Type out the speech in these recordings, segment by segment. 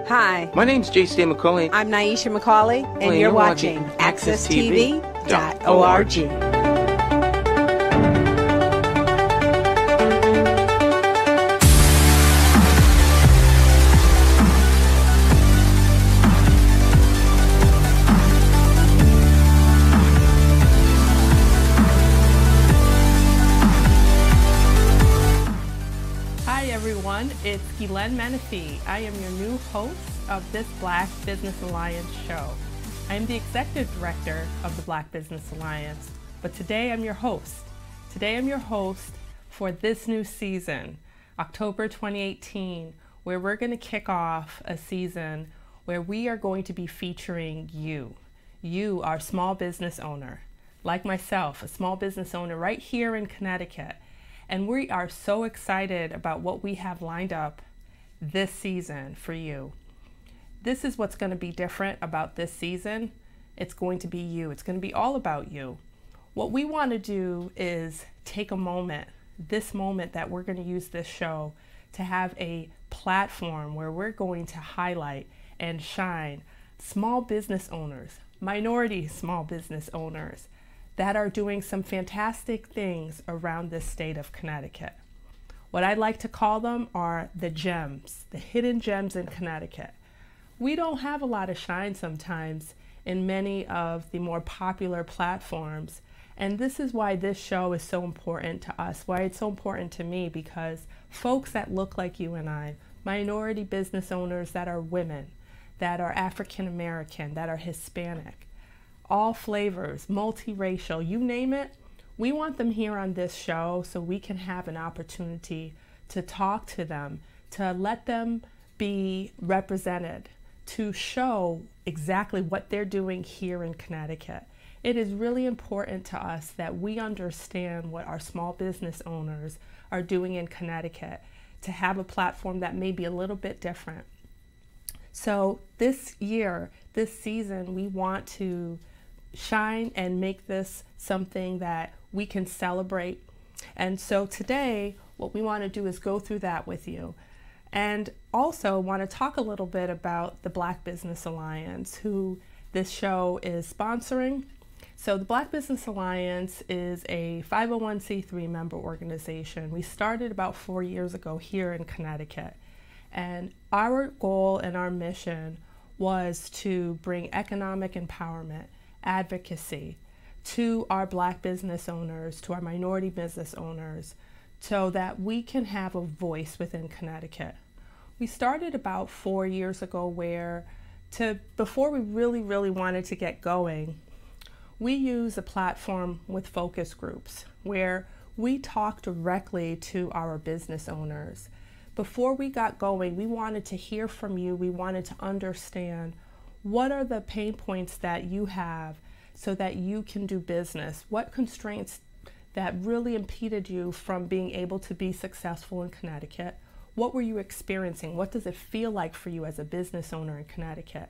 Hi, my name's J.C. McCauley. I'm Naisha McCauley, and you're watching AccessTV.org. It's Guilaine Menefee. I am your new host of this Black Business Alliance show. I am the executive director of the Black Business Alliance, but today I'm your host. Today I'm your host for this new season, October 2018, where we're going to kick off a season where we are going to be featuring you, our small business owner, like myself, a small business owner right here in Connecticut. And we are so excited about what we have lined up this season for you. This is what's going to be different about this season. It's going to be you. It's going to be all about you. What we want to do is take a moment, this moment that we're going to use this show to have a platform where we're going to highlight and shine small business owners, minority small business owners, that are doing some fantastic things around this state of Connecticut. What I'd like to call them are the gems, the hidden gems in Connecticut. We don't have a lot of shine sometimes in many of the more popular platforms, and this is why this show is so important to us, why it's so important to me, because folks that look like you and I, minority business owners that are women, that are African American, that are Hispanic, all flavors, multiracial, you name it, we want them here on this show so we can have an opportunity to talk to them, to let them be represented, to show exactly what they're doing here in Connecticut. It is really important to us that we understand what our small business owners are doing in Connecticut, to have a platform that may be a little bit different. So this year, this season, we want to shine and make this something that we can celebrate. And so today, what we want to do is go through that with you. And also want to talk a little bit about the Black Business Alliance, who this show is sponsoring. So the Black Business Alliance is a 501c3 member organization. We started about 4 years ago here in Connecticut. And our goal and our mission was to bring economic empowerment, advocacy to our Black business owners, to our minority business owners, so that we can have a voice within Connecticut. We started about 4 years ago before we really wanted to get going, we use a platform with focus groups where we talk directly to our business owners. Before we got going, we wanted to hear from you. We wanted to understand what are the pain points that you have so that you can do business? What constraints that really impeded you from being able to be successful in Connecticut? What were you experiencing? What does it feel like for you as a business owner in Connecticut?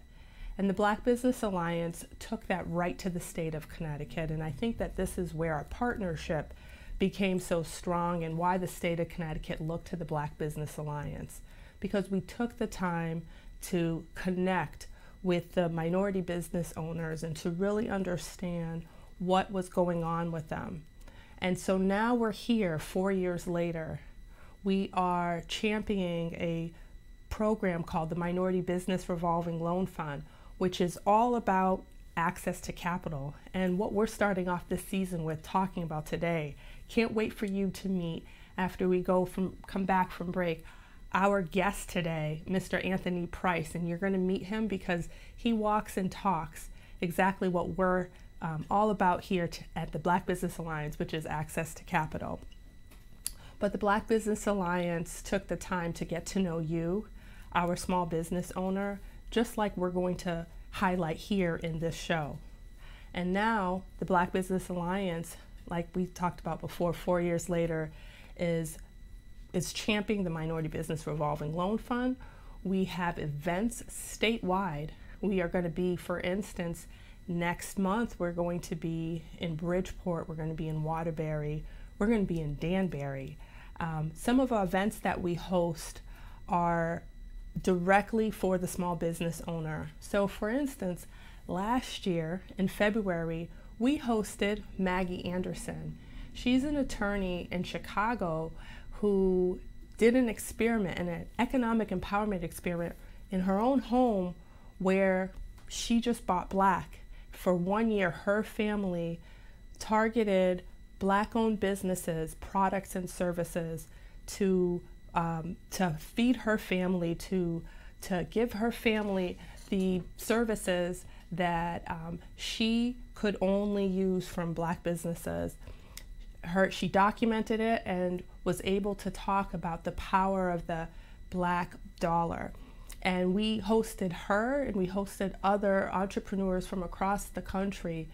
And the Black Business Alliance took that right to the state of Connecticut. And I think that this is where our partnership became so strong and why the state of Connecticut looked to the Black Business Alliance, because we took the time to connect with the minority business owners and to really understand what was going on with them. And so now we're here 4 years later. We are championing a program called the Minority Business Revolving Loan Fund, which is all about access to capital, and what we're starting off this season with talking about today. Can't wait for you to meet after we come back from break, our guest today, Mr. Anthony Price, and you're going to meet him because he walks and talks exactly what we're all about here at the Black Business Alliance, which is access to capital. But the Black Business Alliance took the time to get to know you, our small business owner, just like we're going to highlight here in this show. And now the Black Business Alliance, like we talked about before, 4 years later, is championing the Minority Business Revolving Loan Fund. We have events statewide. We are going to be, for instance, next month, we're going to be in Bridgeport, we're going to be in Waterbury, we're going to be in Danbury. Some of our events that we host are directly for the small business owner. So for instance, last year in February, we hosted Maggie Anderson. She's an attorney in Chicago who did an experiment, an economic empowerment experiment in her own home, where she just bought black. For 1 year, her family targeted Black-owned businesses, products and services to feed her family, to give her family the services that she could only use from Black businesses. She documented it and was able to talk about the power of the Black dollar. And we hosted her, and we hosted other entrepreneurs from across the country.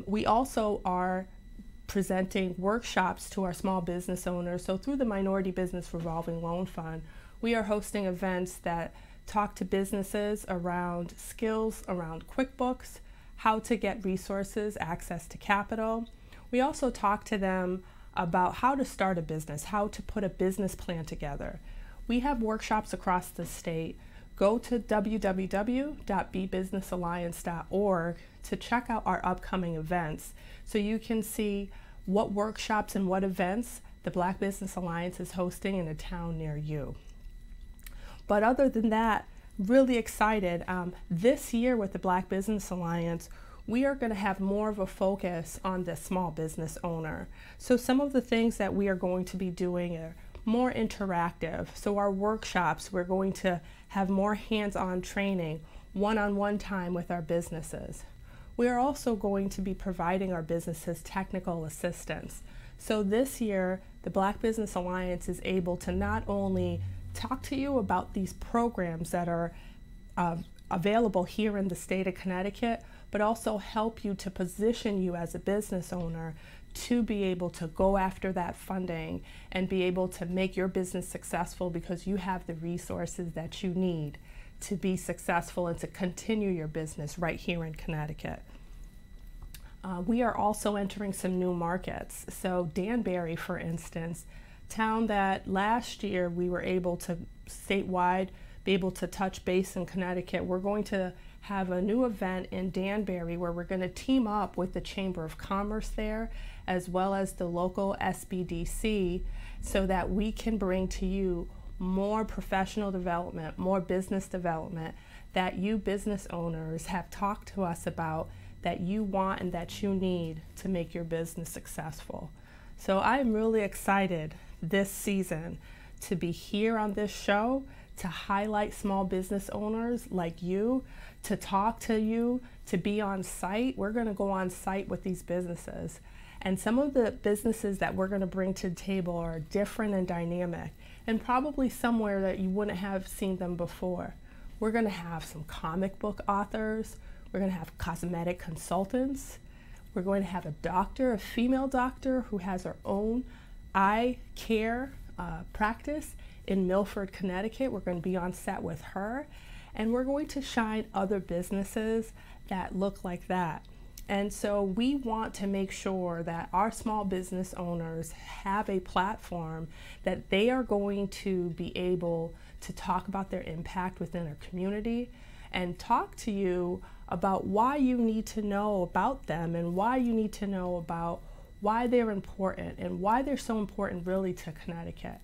We also are presenting workshops to our small business owners. So through the Minority Business Revolving Loan Fund, we are hosting events that talk to businesses around skills around QuickBooks, how to get resources, access to capital. We also talk to them about how to start a business, how to put a business plan together. We have workshops across the state. Go to www.bebusinessalliance.org to check out our upcoming events so you can see what workshops and what events the Black Business Alliance is hosting in a town near you. But other than that, really excited. This year with the Black Business Alliance, we are going to have more of a focus on the small business owner. So some of the things that we are going to be doing are more interactive. So our workshops, we're going to have more hands-on training, one-on-one time with our businesses. We are also going to be providing our businesses technical assistance. So this year, the Black Business Alliance is able to not only talk to you about these programs that are available here in the state of Connecticut, but also help you to position you as a business owner to be able to go after that funding and be able to make your business successful because you have the resources that you need to be successful and to continue your business right here in Connecticut. We are also entering some new markets. So Danbury, for instance, town that last year we were able to statewide be able to touch base in Connecticut. We're going to have a new event in Danbury where we're going to team up with the Chamber of Commerce there as well as the local SBDC so that we can bring to you more professional development, more business development that you business owners have talked to us about that you want and that you need to make your business successful. So I'm really excited this season to be here on this show to highlight small business owners like you, to talk to you, to be on site. We're going to go on site with these businesses. And some of the businesses that we're going to bring to the table are different and dynamic, and probably somewhere that you wouldn't have seen them before. We're going to have some comic book authors. We're going to have cosmetic consultants. We're going to have a doctor, a female doctor who has her own eye care practice in Milford, Connecticut. We're going to be on set with her, and we're going to shine other businesses that look like that. And so we want to make sure that our small business owners have a platform that they are going to be able to talk about their impact within their community and talk to you about why you need to know about them and why you need to know about why they're important and why they're so important really to Connecticut.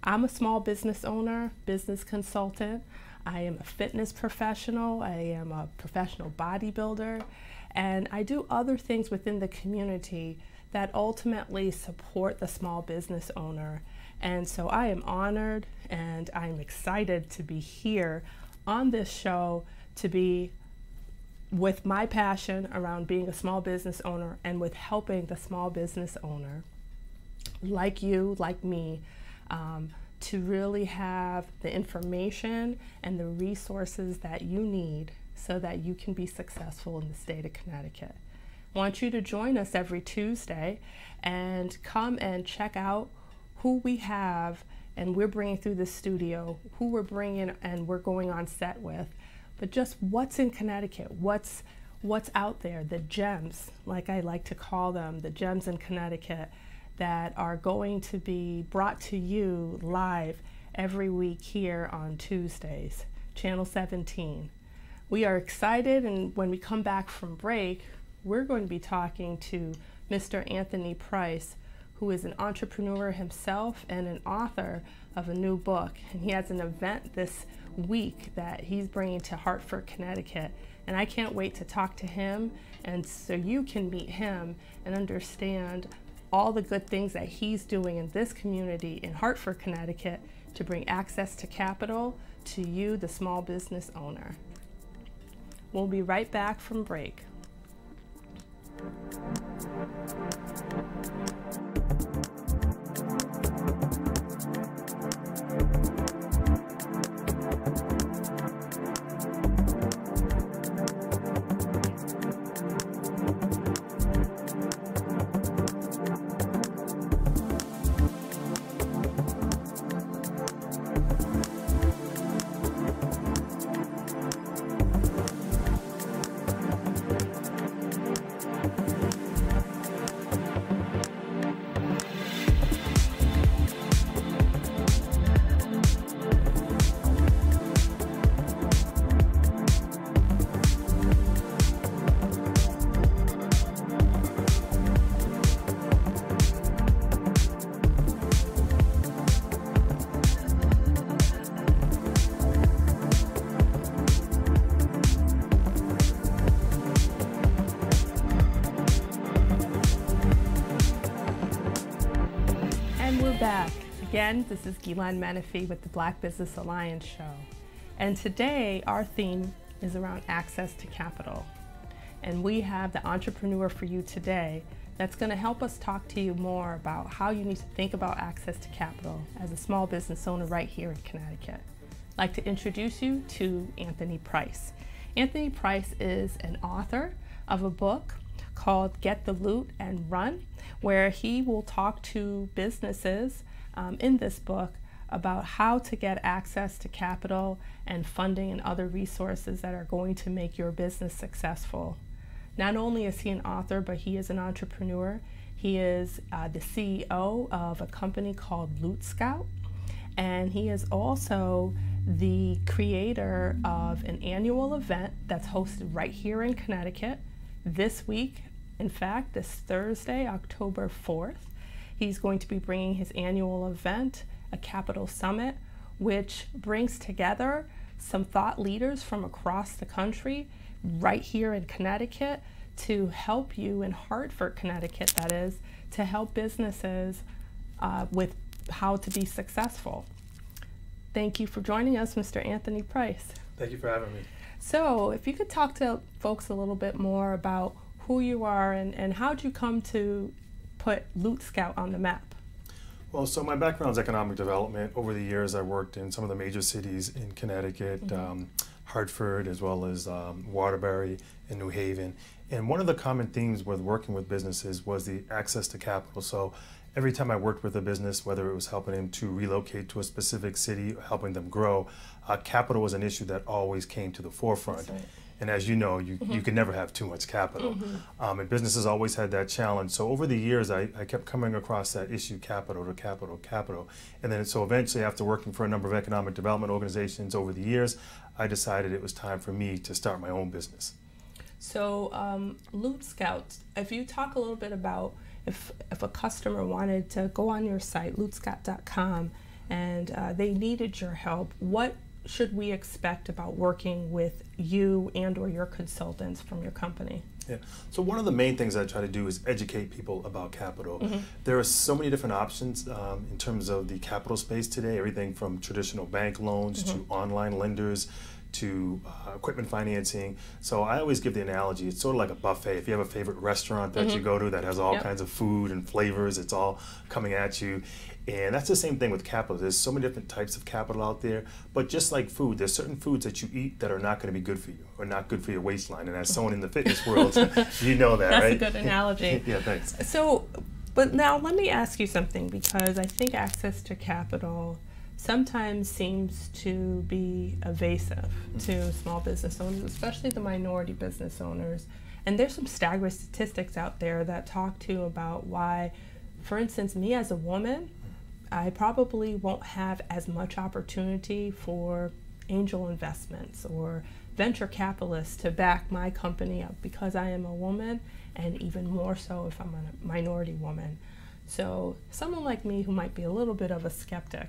I'm a small business owner, business consultant. I am a fitness professional. I am a professional bodybuilder. And I do other things within the community that ultimately support the small business owner. And so I am honored and I'm excited to be here on this show to be with my passion around being a small business owner and with helping the small business owner like you, like me, to really have the information and the resources that you need so that you can be successful in the state of Connecticut. I want you to join us every Tuesday and come and check out who we have and we're bringing through the studio, who we're bringing and we're going on set with, but just what's in Connecticut, what's out there, the gems, like I like to call them, the gems in Connecticut that are going to be brought to you live every week here on Tuesdays, Channel 17. We are excited, and when we come back from break, we're going to be talking to Mr. Anthony Price, who is an entrepreneur himself and an author of a new book. And he has an event this week that he's bringing to Hartford, Connecticut. And I can't wait to talk to him, and so you can meet him and understand all the good things that he's doing in this community in Hartford, Connecticut to bring access to capital to you, the small business owner. We'll be right back from break. Back. Again, this is Guilaine Menefee with the Black Business Alliance Show. And today our theme is around access to capital. And we have the entrepreneur for you today that's going to help us talk to you more about how you need to think about access to capital as a small business owner right here in Connecticut. I'd like to introduce you to Anthony Price. Anthony Price is an author of a book called Get the Loot and Run, where he will talk to businesses in this book about how to get access to capital and funding and other resources that are going to make your business successful. Not only is he an author, but he is an entrepreneur. He is the CEO of a company called LootScout, and he is also the creator of an annual event that's hosted right here in Connecticut this week. In fact, this Thursday, October 4th, he's going to be bringing his annual event, a Capital Summit, which brings together some thought leaders from across the country right here in Connecticut to help you in Hartford, Connecticut, that is, to help businesses with how to be successful. Thank you for joining us, Mr. Anthony Price. Thank you for having me. So if you could talk to folks a little bit more about who you are and how did you come to put LootScout on the map? Well, so my background is economic development. Over the years, I worked in some of the major cities in Connecticut, Hartford, as well as Waterbury and New Haven. And one of the common themes with working with businesses was the access to capital. So every time I worked with a business, whether it was helping them to relocate to a specific city or helping them grow, capital was an issue that always came to the forefront. That's right. And as you know, you can never have too much capital. And businesses always had that challenge. So over the years, I kept coming across that issue, capital to capital, capital. And then so eventually, after working for a number of economic development organizations over the years, I decided it was time for me to start my own business. So LootScout, if you talk a little bit about if a customer wanted to go on your site, lootscout.com, and they needed your help, what should we expect about working with you and or your consultants from your company? Yeah. So one of the main things I try to do is educate people about capital. There are so many different options in terms of the capital space today, everything from traditional bank loans to online lenders to equipment financing. So I always give the analogy, it's sort of like a buffet. If you have a favorite restaurant that you go to that has all kinds of food and flavors, it's all coming at you. And that's the same thing with capital. There's so many different types of capital out there, but just like food, there's certain foods that you eat that are not going to be good for you or not good for your waistline. And as someone in the fitness world, you know that, that's right? That's a good analogy. Yeah, thanks. So, but now let me ask you something, because I think access to capital sometimes seems to be evasive to small business owners, especially the minority business owners. And there's some staggering statistics out there that talk to about why, for instance, me as a woman, I probably won't have as much opportunity for angel investments or venture capitalists to back my company up because I am a woman, and even more so if I'm a minority woman. So someone like me who might be a little bit of a skeptic,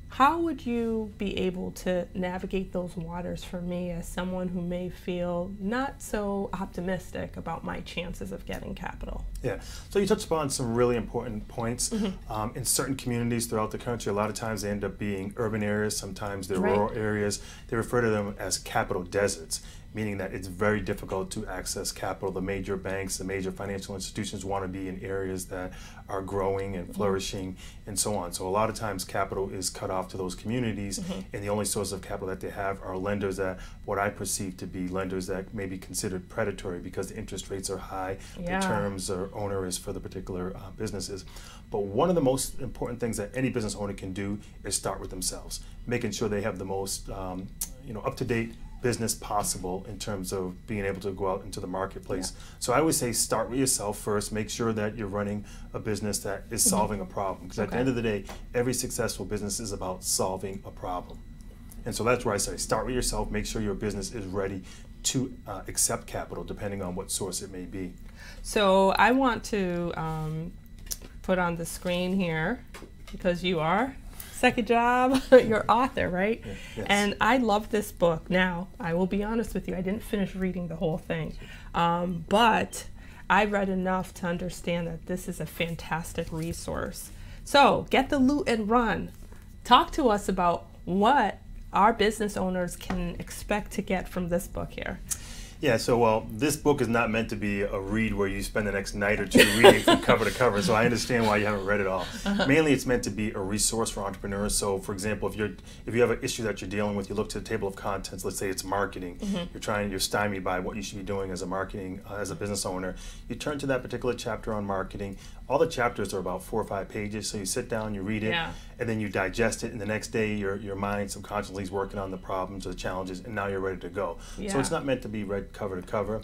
how would you be able to navigate those waters for me as someone who may feel not so optimistic about my chances of getting capital? Yeah, so you touched upon some really important points. In certain communities throughout the country, a lot of times they end up being urban areas, sometimes they're rural areas. They refer to them as capital deserts, meaning that it's very difficult to access capital. The major banks, the major financial institutions want to be in areas that are growing and flourishing and so on. So a lot of times capital is cut off to those communities, and the only source of capital that they have are lenders that, what I perceive to be lenders that may be considered predatory because the interest rates are high, the terms are onerous for the particular businesses. But one of the most important things that any business owner can do is start with themselves, making sure they have the most up-to-date business possible in terms of being able to go out into the marketplace. So I always say start with yourself first, make sure that you're running a business that is solving a problem, because at the end of the day, every successful business is about solving a problem. And so that's where I say start with yourself, make sure your business is ready to accept capital depending on what source it may be. So I want to put on the screen here, because you are second job, you're author, right? Yes. And I love this book. Now, I will be honest with you, I didn't finish reading the whole thing, but I read enough to understand that this is a fantastic resource. So get the loot and run. Talk to us about what our business owners can expect to get from this book here. Yeah, so well, this book is not meant to be a read where you spend the next night or two reading from cover to cover, so I understand why you haven't read it all. Mainly it's meant to be a resource for entrepreneurs. So for example, if you have an issue that you're dealing with, you look to the table of contents, let's say it's marketing, you're stymied by what you should be doing as a business owner, you turn to that particular chapter on marketing. All the chapters are about 4 or 5 pages, so you sit down, you read it, and then you digest it, and the next day your mind subconsciously is working on the problems or the challenges, and now you're ready to go. So it's not meant to be read cover to cover.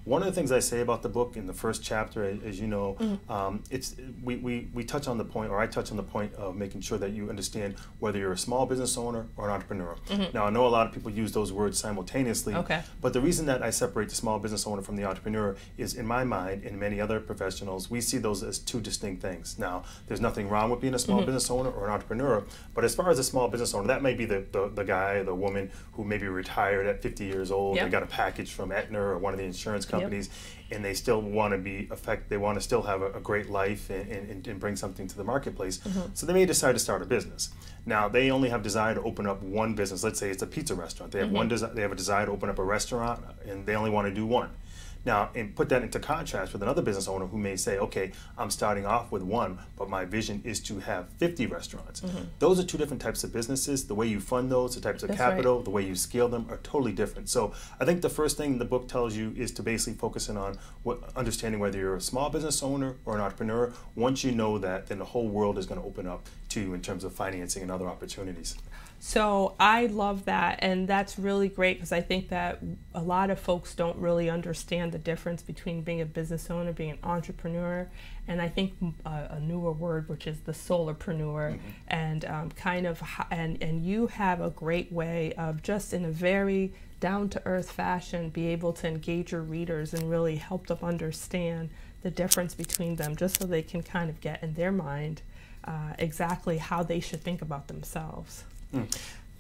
One of the things I say about the book in the first chapter, as you know, we touch on the point, or I touch on the point of making sure that you understand whether you're a small business owner or an entrepreneur. Now I know a lot of people use those words simultaneously, but the reason that I separate the small business owner from the entrepreneur is, in my mind and many other professionals, we see those as two distinct things. Now there's nothing wrong with being a small business owner or an entrepreneur, but as far as a small business owner, that may be the guy or the woman who may be retired at 50 years old, they got a package from Aetna or one of the insurance companies, and they still want to be they want to still have a great life and bring something to the marketplace. So they may decide to start a business. Now they only have desire to open up one business. Let's say it's a pizza restaurant. They have they have a desire to open up a restaurant, and they only want to do one. Now, and put that into contrast with another business owner who may say, okay, I'm starting off with one, but my vision is to have 50 restaurants. Those are two different types of businesses. The way you fund those, the types of capital, the way you scale them are totally different. So I think the first thing the book tells you is to basically focus in on understanding whether you're a small business owner or an entrepreneur. Once you know that, then the whole world is going to open up to you in terms of financing and other opportunities. So I love that, and that's really great, because I think that a lot of folks don't really understand the difference between being a business owner, being an entrepreneur, and I think a newer word, which is the solopreneur, and and you have a great way of, just in a very down-to-earth fashion, be able to engage your readers and really help them understand the difference between them, just so they can kind of get in their mind exactly how they should think about themselves.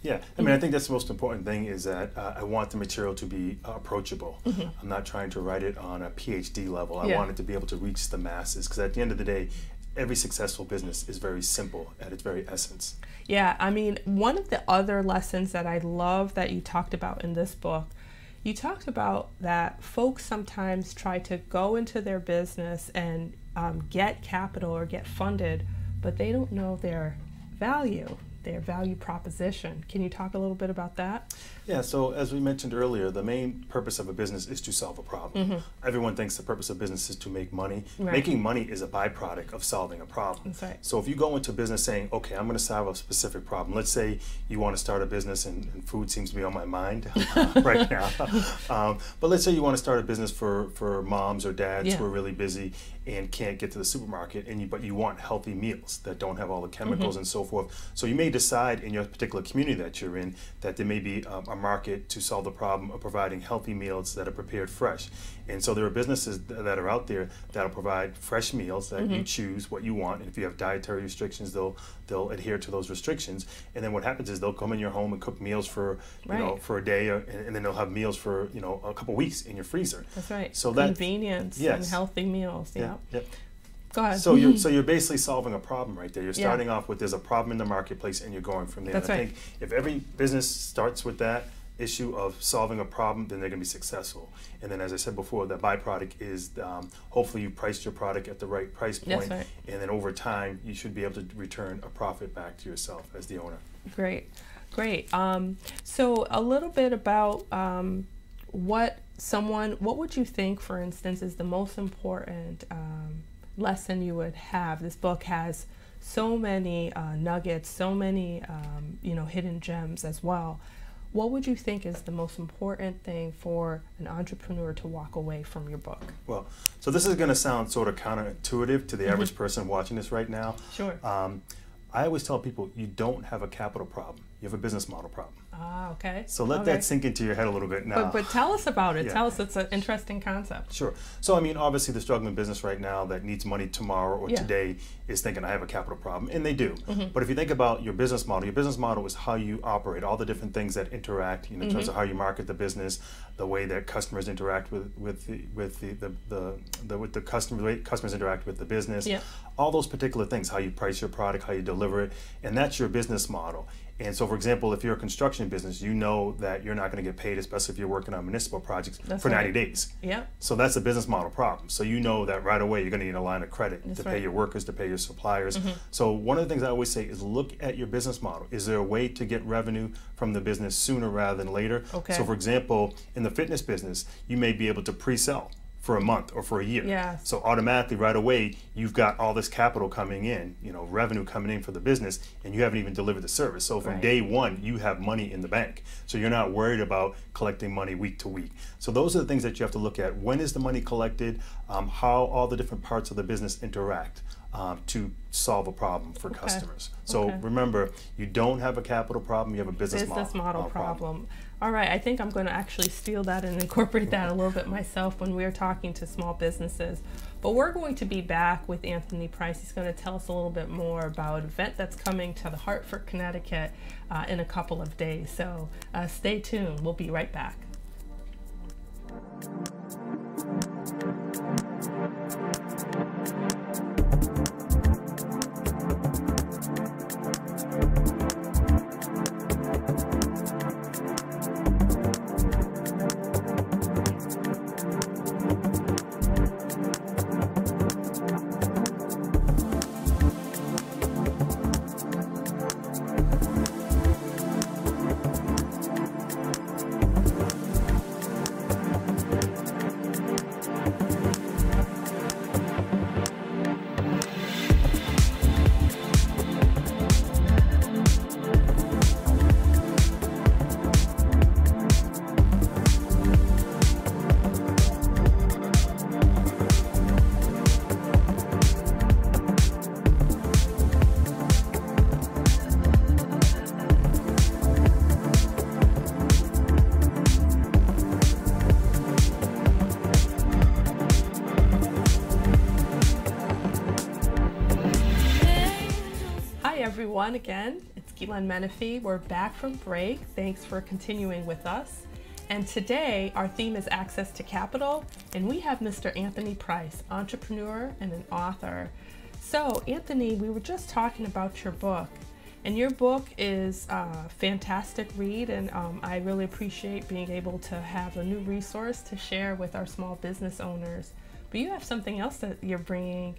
Yeah, I mean, I think that's the most important thing, is that I want the material to be approachable. I'm not trying to write it on a PhD level. I want it to be able to reach the masses, because at the end of the day, every successful business is very simple at its very essence. Yeah, I mean, one of the other lessons that I love that you talked about in this book, you talked about that folks sometimes try to go into their business and get capital or get funded, but they don't know their value. their value proposition. Can you talk a little bit about that? Yeah, so as we mentioned earlier, the main purpose of a business is to solve a problem. Everyone thinks the purpose of business is to make money. Right. Making money is a byproduct of solving a problem. That's right. So if you go into business saying, okay, I'm going to solve a specific problem. Let's say you want to start a business, and food seems to be on my mind right now. But let's say you want to start a business for moms or dads who are really busy and can't get to the supermarket, but you want healthy meals that don't have all the chemicals and so forth. So you may decide in your particular community that you're in that there may be a market to solve the problem of providing healthy meals that are prepared fresh. And so there are businesses that are out there that'll provide fresh meals that you choose what you want. And if you have dietary restrictions, they'll adhere to those restrictions. And then what happens is they'll come in your home and cook meals for for a day, and then they'll have meals for a couple weeks in your freezer. That's right. So convenience and healthy meals. Yeah. Go ahead. So you're basically solving a problem right there. You're starting off with there's a problem in the marketplace, and you're going from there. That's and I think if every business starts with that issue of solving a problem, then they're going to be successful. And then, as I said before, the byproduct is hopefully you priced your product at the right price point, and then over time you should be able to return a profit back to yourself as the owner. Great. So a little bit about what would you think, for instance, is the most important lesson you would have? This book has so many nuggets, so many hidden gems as well. What would you think is the most important thing for an entrepreneur to walk away from your book? Well, so this is going to sound sort of counterintuitive to the average person watching this right now. Sure. I always tell people you don't have a capital problem. You have a business model problem. Ah, okay. So let that sink into your head a little bit now. But tell us about it. Tell us, it's an interesting concept. Sure. So I mean, obviously the struggling business right now that needs money tomorrow or today is thinking I have a capital problem, and they do. But if you think about your business model is how you operate, all the different things that interact, in terms of how you market the business, the way that customers interact with the customer, the way customers interact with the business, all those particular things, how you price your product, how you deliver it, and that's your business model. And so, for example, if you're a construction business, you know that you're not going to get paid, especially if you're working on municipal projects, for 90 days. Yeah. So that's a business model problem. So you know that right away you're going to need a line of credit to pay your workers, to pay your suppliers. So one of the things I always say is look at your business model. Is there a way to get revenue from the business sooner rather than later? Okay. So, for example, in the fitness business, you may be able to pre-sell for a month or for a year. Yes. So automatically right away you've got all this capital coming in, revenue coming in for the business, and you haven't even delivered the service. So from day one you have money in the bank. So you're not worried about collecting money week to week. So those are the things that you have to look at. When is the money collected? How all the different parts of the business interact to solve a problem for customers. So remember, you don't have a capital problem, you have a business model problem. All right, I think I'm going to actually steal that and incorporate that a little bit myself when we're talking to small businesses. But we're going to be back with Anthony Price. He's going to tell us a little bit more about an event that's coming to the Hartford, Connecticut in a couple of days. So stay tuned. We'll be right back. Everyone, again, it's Guilaine Menefee. We're back from break. Thanks for continuing with us. And today our theme is access to capital, and we have Mr. Anthony Price, entrepreneur and an author. So Anthony, we were just talking about your book, and your book is a fantastic read, and I really appreciate being able to have a new resource to share with our small business owners. But you have something else that you're bringing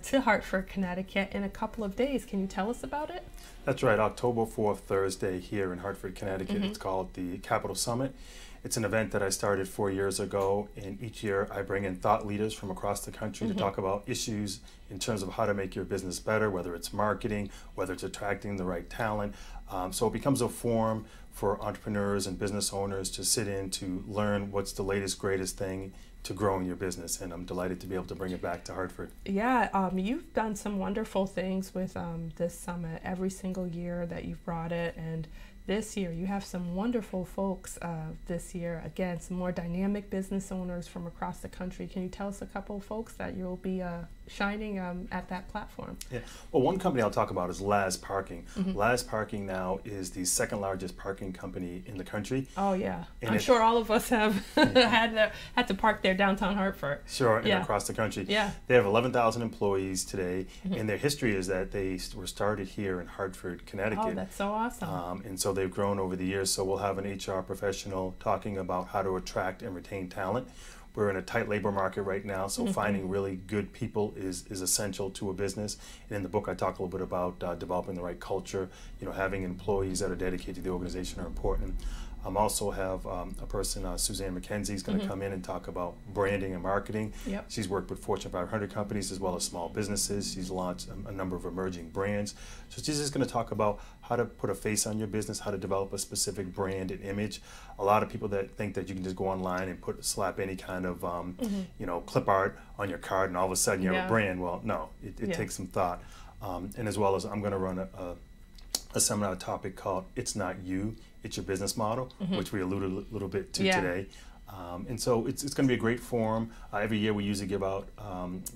to Hartford, Connecticut in a couple of days. Can you tell us about it? That's right, October 4th, Thursday here in Hartford, Connecticut. It's called the Capital Summit. It's an event that I started 4 years ago, and each year I bring in thought leaders from across the country to talk about issues in terms of how to make your business better, whether it's marketing, whether it's attracting the right talent. So it becomes a forum for entrepreneurs and business owners to sit in to learn what's the latest, greatest thing to growing your business, and I'm delighted to be able to bring it back to Hartford. Yeah, you've done some wonderful things with this summit every single year that you've brought it, and this year you have some wonderful folks this year. Again, some more dynamic business owners from across the country. Can you tell us a couple of folks that you'll be shining at that platform? Yeah. Well, one company I'll talk about is Laz Parking. Laz Parking now is the second largest parking company in the country. Oh yeah, and I'm sure all of us have had to park there downtown Hartford. Sure, and across the country. Yeah. They have 11,000 employees today, and their history is that they were started here in Hartford, Connecticut. Oh, that's so awesome. And so they've grown over the years. So we'll have an HR professional talking about how to attract and retain talent. We're in a tight labor market right now, so finding really good people is essential to a business. And in the book, I talk a little bit about developing the right culture. You know, having employees that are dedicated to the organization are important. Also have a person, Suzanne McKenzie, is going to come in and talk about branding and marketing. Yep. She's worked with Fortune 500 companies as well as small businesses. She's launched a number of emerging brands. So she's just going to talk about how to put a face on your business, how to develop a specific brand and image. A lot of people that think that you can just go online and slap any kind of you know, clip art on your card and all of a sudden you have a brand. Well, no, it takes some thought. And as well as I'm going to run a seminar topic called "It's Not You, It's Your Business Model," which we alluded a little bit to today. And so it's going to be a great forum. Every year we usually give out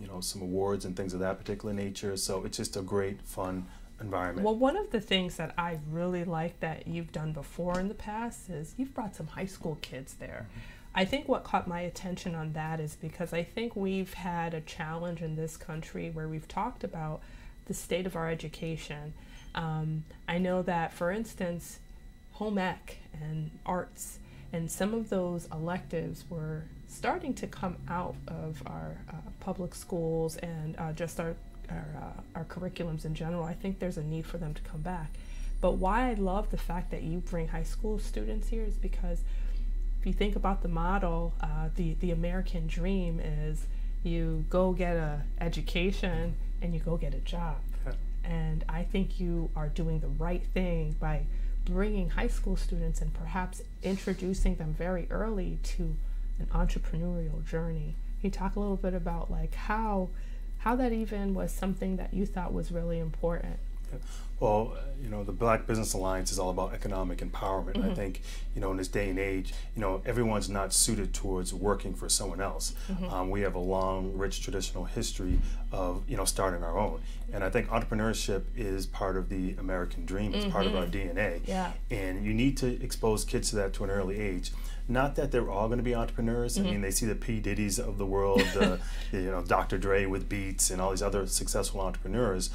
you know, some awards and things of that particular nature. So it's just a great, fun environment. Well, one of the things that I really like that you've done before in the past is you've brought some high school kids there. I think what caught my attention on that is because I think we've had a challenge in this country where we've talked about the state of our education. I know that, for instance, home ec and arts and some of those electives were starting to come out of our public schools and just our curriculums in general. I think there's a need for them to come back. But why I love the fact that you bring high school students here is because if you think about the model, the American dream is you go get an education and you go get a job. And I think you are doing the right thing by bringing high school students and perhaps introducing them very early to an entrepreneurial journey. Can you talk a little bit about like how that even was something that you thought was really important? Well, you know, the Black Business Alliance is all about economic empowerment. I think, you know, in this day and age, you know, everyone's not suited towards working for someone else. We have a long, rich, traditional history of, you know, starting our own. And I think entrepreneurship is part of the American dream. It's part of our DNA. Yeah. And you need to expose kids to that to an early age. Not that they're all going to be entrepreneurs. I mean, they see the P. Diddy's of the world, you know, Dr. Dre with Beats and all these other successful entrepreneurs.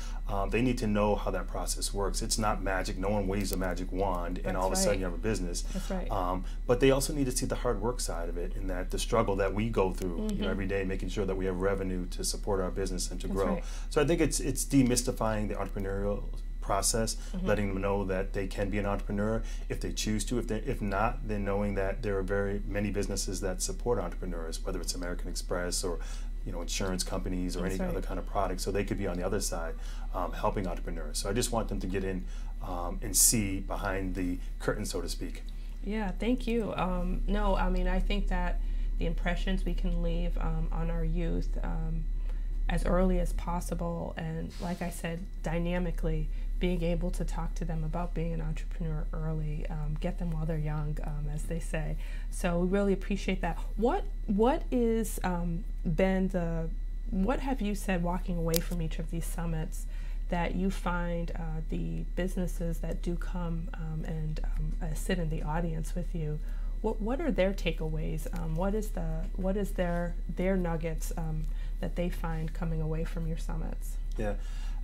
They need to know how that process works. It's not magic. No one waves a magic wand and all of a sudden you have a business. That's right. But they also need to see the hard work side of it, and that the struggle that we go through you know, every day, making sure that we have revenue to support our business and to grow. Right. So I think it's demystifying the entrepreneurial process, letting them know that they can be an entrepreneur if they choose to. If not, then knowing that there are very many businesses that support entrepreneurs, whether it's American Express or, you know, insurance companies or any other kind of product. So they could be on the other side helping entrepreneurs. So I just want them to get in and see behind the curtain, so to speak. Yeah, thank you. No, I mean, I think that the impressions we can leave on our youth as early as possible, and like I said, dynamically, being able to talk to them about being an entrepreneur early, get them while they're young, as they say. So we really appreciate that. What is what have you said walking away from each of these summits that you find the businesses that do come and sit in the audience with you, what are their takeaways? What is their nuggets that they find coming away from your summits? Yeah.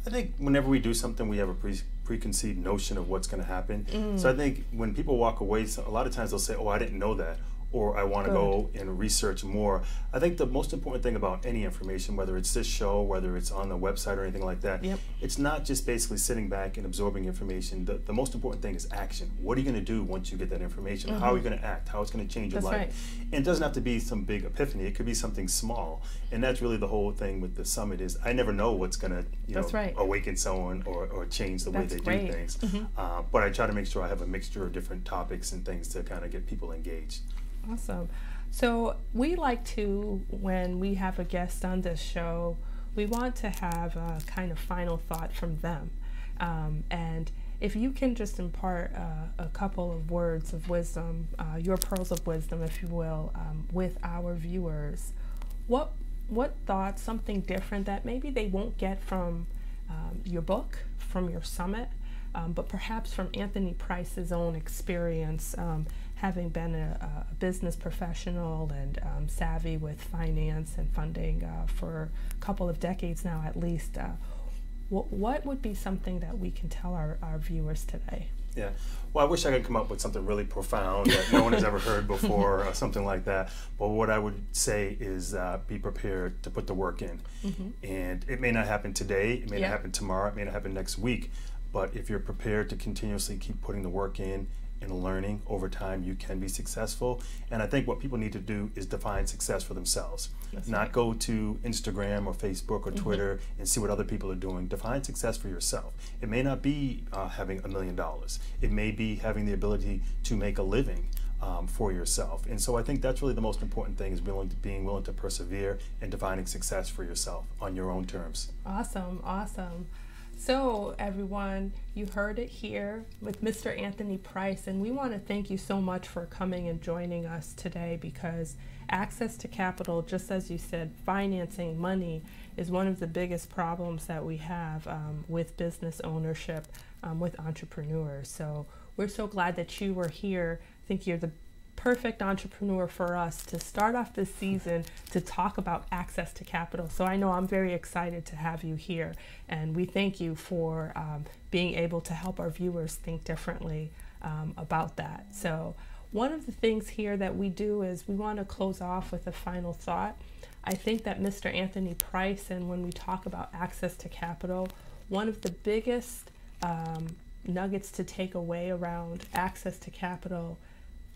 I think whenever we do something, we have a preconceived notion of what's going to happen. So I think when people walk away, a lot of times they'll say, "Oh, I didn't know that," or I want to go and research more. I think the most important thing about any information, whether it's this show, whether it's on the website or anything like that, it's not just basically sitting back and absorbing information. The most important thing is action. What are you going to do once you get that information? How are you going to act? How it's going to change your life? And it doesn't have to be some big epiphany. It could be something small. And that's really the whole thing with the summit is I never know what's going to awaken someone or change the way they do things. But I try to make sure I have a mixture of different topics and things to kind of get people engaged. Awesome. So we like to, when we have a guest on this show, we want to have a kind of final thought from them. And if you can just impart a couple of words of wisdom, your pearls of wisdom, if you will, with our viewers, what thoughts, something different that maybe they won't get from your book, from your summit, but perhaps from Anthony Price's own experience, having been a business professional and savvy with finance and funding for a couple of decades now at least, what would be something that we can tell our viewers today? Yeah, well, I wish I could come up with something really profound that no one has ever heard before or something like that. But what I would say is be prepared to put the work in. And it may not happen today, it may not happen tomorrow, it may not happen next week. But if you're prepared to continuously keep putting the work in and learning over time, you can be successful. And I think what people need to do is define success for themselves. Not go to Instagram or Facebook or Twitter and see what other people are doing. Define success for yourself. It may not be having $1 million. It may be having the ability to make a living for yourself. And so I think that's really the most important thing is being willing to persevere and defining success for yourself on your own terms. Awesome, awesome. So everyone, you heard it here with Mr. Anthony Price, and we want to thank you so much for coming and joining us today, because access to capital, just as you said, financing, money, is one of the biggest problems that we have with business ownership, with entrepreneurs. So we're so glad that you were here. I think you're the perfect entrepreneur for us to start off this season to talk about access to capital. So I know I'm very excited to have you here, and we thank you for being able to help our viewers think differently about that. So one of the things here that we do is we want to close off with a final thought. I think that Mr. Anthony Price, and when we talk about access to capital, one of the biggest nuggets to take away around access to capital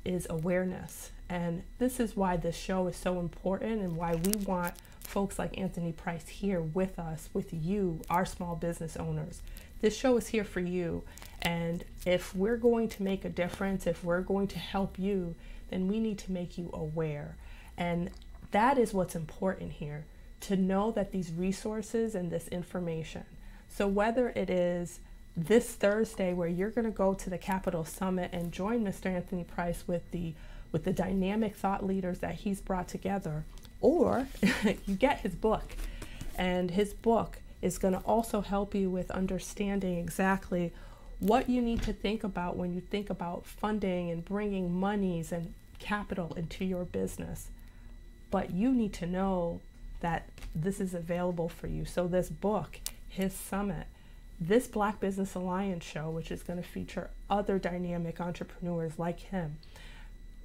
is awareness. And this is why this show is so important and why we want folks like Anthony Price here with us, with you, our small business owners. This show is here for you. And if we're going to make a difference, if we're going to help you, then we need to make you aware. And that is what's important here, to know that these resources and this information. So whether it is this Thursday where you're going to go to the Capital Summit and join Mr. Anthony Price with the dynamic thought leaders that he's brought together, or you get his book, and his book is going to also help you with understanding exactly what you need to think about when you think about funding and bringing monies and capital into your business. But you need to know that this is available for you. So this book, his summit, this Black Business Alliance show, which is going to feature other dynamic entrepreneurs like him,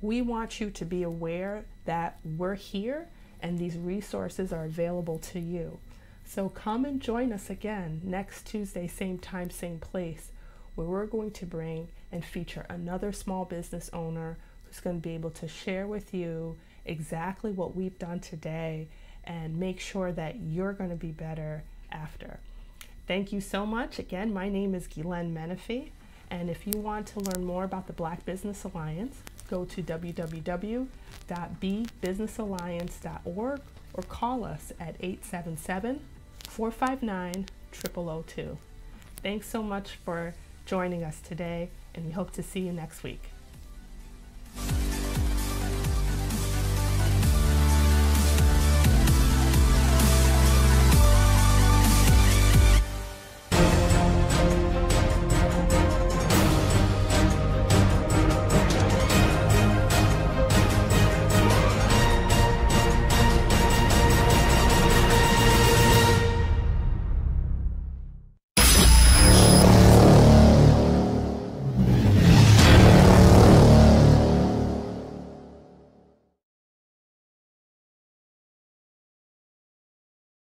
we want you to be aware that we're here and these resources are available to you. So come and join us again next Tuesday, same time, same place, where we're going to bring and feature another small business owner who's going to be able to share with you exactly what we've done today and make sure that you're going to be better after. Thank you so much. Again, my name is Guilaine Menefee, and if you want to learn more about the Black Business Alliance, go to www.bbusinessalliance.org or call us at 877-459-0002. Thanks so much for joining us today, and we hope to see you next week.